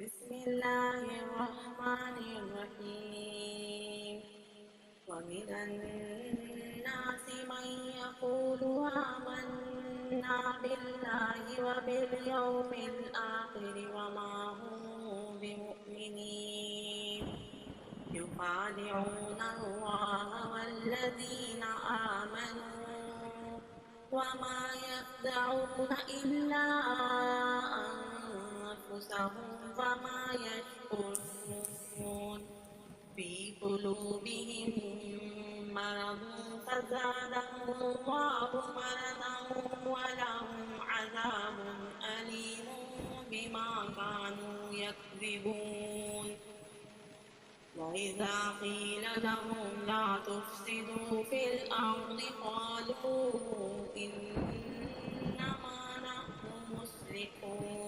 بسم الله الرحمن الرحيم ومن الناس من يقول آمنا بالله وباليوم الآخر وما هم بمؤمنين يخادعون الله والذين آمنوا وما يخدعون إلا أنفسهم وما يشعرون في قلوبهم مرض فزادهم الله مرضا ولهم عذاب أليم بما كانوا يكذبون وإذا قيل لهم لا تفسدوا في الأرض قالوا إنما نحن مصلحون